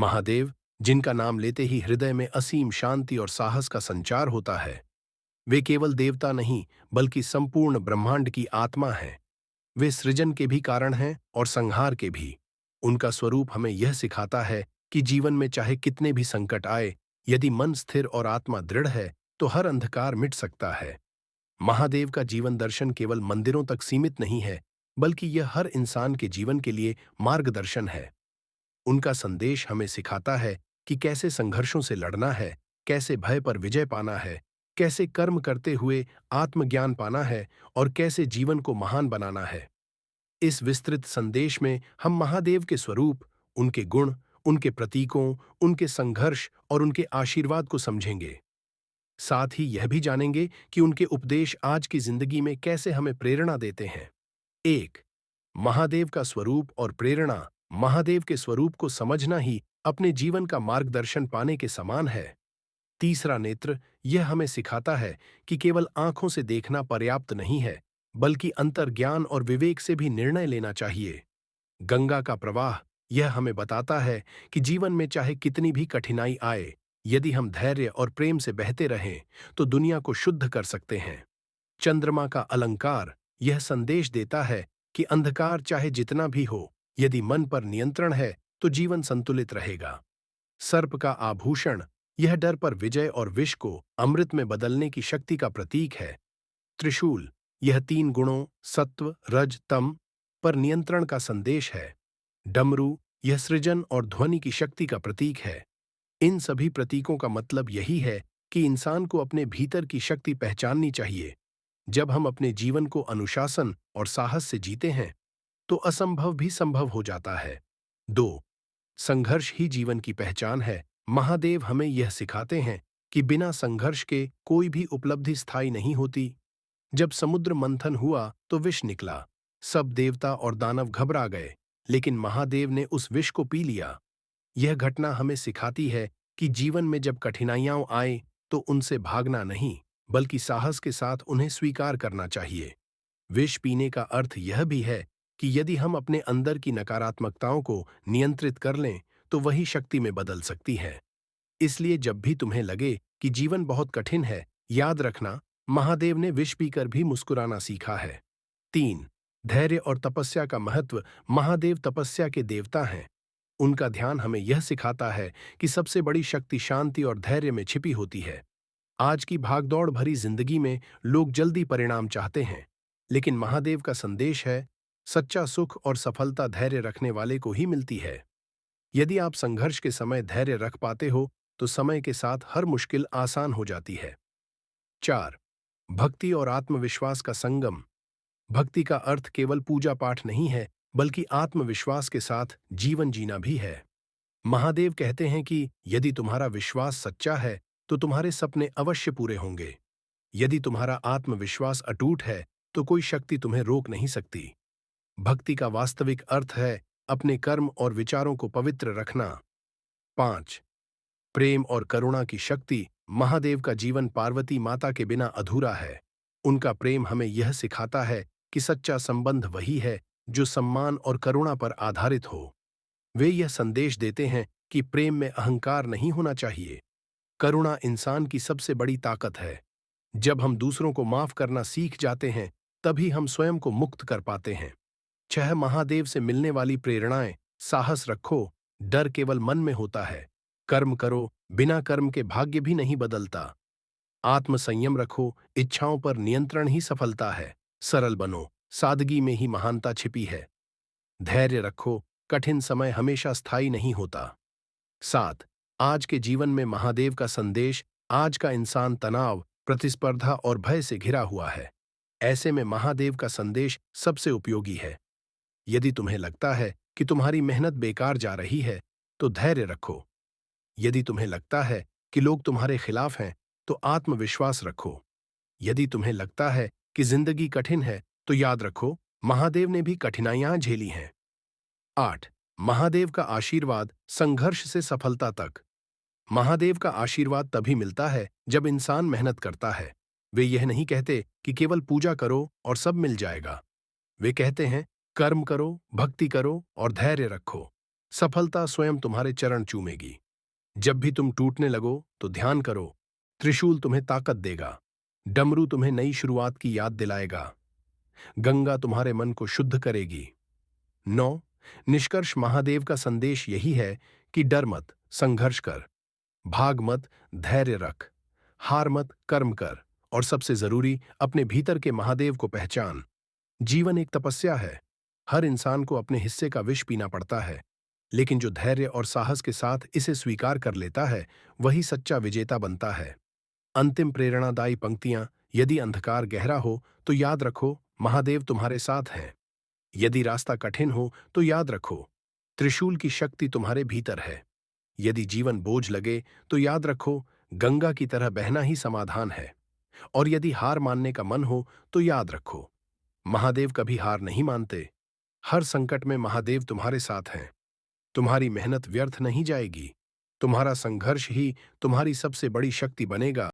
महादेव, जिनका नाम लेते ही हृदय में असीम शांति और साहस का संचार होता है, वे केवल देवता नहीं बल्कि संपूर्ण ब्रह्मांड की आत्मा हैं। वे सृजन के भी कारण हैं और संहार के भी। उनका स्वरूप हमें यह सिखाता है कि जीवन में चाहे कितने भी संकट आए, यदि मन स्थिर और आत्मा दृढ़ है तो हर अंधकार मिट सकता है। महादेव का जीवन दर्शन केवल मंदिरों तक सीमित नहीं है, बल्कि यह हर इंसान के जीवन के लिए मार्गदर्शन है। उनका संदेश हमें सिखाता है कि कैसे संघर्षों से लड़ना है, कैसे भय पर विजय पाना है, कैसे कर्म करते हुए आत्मज्ञान पाना है और कैसे जीवन को महान बनाना है। इस विस्तृत संदेश में हम महादेव के स्वरूप, उनके गुण, उनके प्रतीकों, उनके संघर्ष और उनके आशीर्वाद को समझेंगे। साथ ही यह भी जानेंगे कि उनके उपदेश आज की जिंदगी में कैसे हमें प्रेरणा देते हैं। 1. महादेव का स्वरूप और प्रेरणा। महादेव के स्वरूप को समझना ही अपने जीवन का मार्गदर्शन पाने के समान है। तीसरा नेत्र, यह हमें सिखाता है कि केवल आंखों से देखना पर्याप्त नहीं है, बल्कि अंतर्ज्ञान और विवेक से भी निर्णय लेना चाहिए। गंगा का प्रवाह, यह हमें बताता है कि जीवन में चाहे कितनी भी कठिनाई आए, यदि हम धैर्य और प्रेम से बहते रहें तो दुनिया को शुद्ध कर सकते हैं। चंद्रमा का अलंकार, यह संदेश देता है कि अंधकार चाहे जितना भी हो, यदि मन पर नियंत्रण है तो जीवन संतुलित रहेगा। सर्प का आभूषण, यह डर पर विजय और विष को अमृत में बदलने की शक्ति का प्रतीक है। त्रिशूल, यह 3 गुणों सत्व, रज, तम पर नियंत्रण का संदेश है। डमरू, यह सृजन और ध्वनि की शक्ति का प्रतीक है। इन सभी प्रतीकों का मतलब यही है कि इंसान को अपने भीतर की शक्ति पहचाननी चाहिए। जब हम अपने जीवन को अनुशासन और साहस से जीते हैं तो असंभव भी संभव हो जाता है। 2. संघर्ष ही जीवन की पहचान है। महादेव हमें यह सिखाते हैं कि बिना संघर्ष के कोई भी उपलब्धि स्थायी नहीं होती। जब समुद्र मंथन हुआ तो विष निकला, सब देवता और दानव घबरा गए, लेकिन महादेव ने उस विष को पी लिया। यह घटना हमें सिखाती है कि जीवन में जब कठिनाइयां आए तो उनसे भागना नहीं, बल्कि साहस के साथ उन्हें स्वीकार करना चाहिए। विष पीने का अर्थ यह भी है कि यदि हम अपने अंदर की नकारात्मकताओं को नियंत्रित कर लें तो वही शक्ति में बदल सकती है। इसलिए जब भी तुम्हें लगे कि जीवन बहुत कठिन है, याद रखना, महादेव ने विष पीकर भी मुस्कुराना सीखा है। 3. धैर्य और तपस्या का महत्व। महादेव तपस्या के देवता हैं। उनका ध्यान हमें यह सिखाता है कि सबसे बड़ी शक्ति शांति और धैर्य में छिपी होती है। आज की भागदौड़ भरी जिंदगी में लोग जल्दी परिणाम चाहते हैं, लेकिन महादेव का संदेश है, सच्चा सुख और सफलता धैर्य रखने वाले को ही मिलती है। यदि आप संघर्ष के समय धैर्य रख पाते हो तो समय के साथ हर मुश्किल आसान हो जाती है। 4. भक्ति और आत्मविश्वास का संगम। भक्ति का अर्थ केवल पूजा पाठ नहीं है, बल्कि आत्मविश्वास के साथ जीवन जीना भी है। महादेव कहते हैं कि यदि तुम्हारा विश्वास सच्चा है तो तुम्हारे सपने अवश्य पूरे होंगे। यदि तुम्हारा आत्मविश्वास अटूट है तो कोई शक्ति तुम्हें रोक नहीं सकती। भक्ति का वास्तविक अर्थ है अपने कर्म और विचारों को पवित्र रखना। 5. प्रेम और करुणा की शक्ति। महादेव का जीवन पार्वती माता के बिना अधूरा है। उनका प्रेम हमें यह सिखाता है कि सच्चा संबंध वही है जो सम्मान और करुणा पर आधारित हो। वे यह संदेश देते हैं कि प्रेम में अहंकार नहीं होना चाहिए। करुणा इंसान की सबसे बड़ी ताकत है। जब हम दूसरों को माफ करना सीख जाते हैं, तभी हम स्वयं को मुक्त कर पाते हैं। 6. महादेव से मिलने वाली प्रेरणाएं। साहस रखो, डर केवल मन में होता है। कर्म करो, बिना कर्म के भाग्य भी नहीं बदलता। आत्मसंयम रखो, इच्छाओं पर नियंत्रण ही सफलता है। सरल बनो, सादगी में ही महानता छिपी है। धैर्य रखो, कठिन समय हमेशा स्थायी नहीं होता। 7. आज के जीवन में महादेव का संदेश। आज का इंसान तनाव, प्रतिस्पर्धा और भय से घिरा हुआ है। ऐसे में महादेव का संदेश सबसे उपयोगी है। यदि तुम्हें लगता है कि तुम्हारी मेहनत बेकार जा रही है तो धैर्य रखो। यदि तुम्हें लगता है कि लोग तुम्हारे खिलाफ हैं तो आत्मविश्वास रखो। यदि तुम्हें लगता है कि जिंदगी कठिन है तो याद रखो, महादेव ने भी कठिनाइयां झेली हैं। 8. महादेव का आशीर्वाद संघर्ष से सफलता तक। महादेव का आशीर्वाद तभी मिलता है जब इंसान मेहनत करता है। वे यह नहीं कहते कि केवल पूजा करो और सब मिल जाएगा। वे कहते हैं कर्म करो, भक्ति करो और धैर्य रखो। सफलता स्वयं तुम्हारे चरण चूमेगी। जब भी तुम टूटने लगो तो ध्यान करो, त्रिशूल तुम्हें ताकत देगा, डमरू तुम्हें नई शुरुआत की याद दिलाएगा, गंगा तुम्हारे मन को शुद्ध करेगी। 9 निष्कर्ष महादेव का संदेश यही है कि डर मत, संघर्ष कर, भाग मत, धैर्य रख, हार मत, कर्म कर, और सबसे जरूरी अपने भीतर के महादेव को पहचान। जीवन एक तपस्या है। हर इंसान को अपने हिस्से का विष पीना पड़ता है, लेकिन जो धैर्य और साहस के साथ इसे स्वीकार कर लेता है वही सच्चा विजेता बनता है। अंतिम प्रेरणादायी पंक्तियां। यदि अंधकार गहरा हो तो याद रखो, महादेव तुम्हारे साथ हैं। यदि रास्ता कठिन हो तो याद रखो, त्रिशूल की शक्ति तुम्हारे भीतर है। यदि जीवन बोझ लगे तो याद रखो, गंगा की तरह बहना ही समाधान है। और यदि हार मानने का मन हो तो याद रखो, महादेव कभी हार नहीं मानते। हर संकट में महादेव तुम्हारे साथ हैं। तुम्हारी मेहनत व्यर्थ नहीं जाएगी। तुम्हारा संघर्ष ही तुम्हारी सबसे बड़ी शक्ति बनेगा।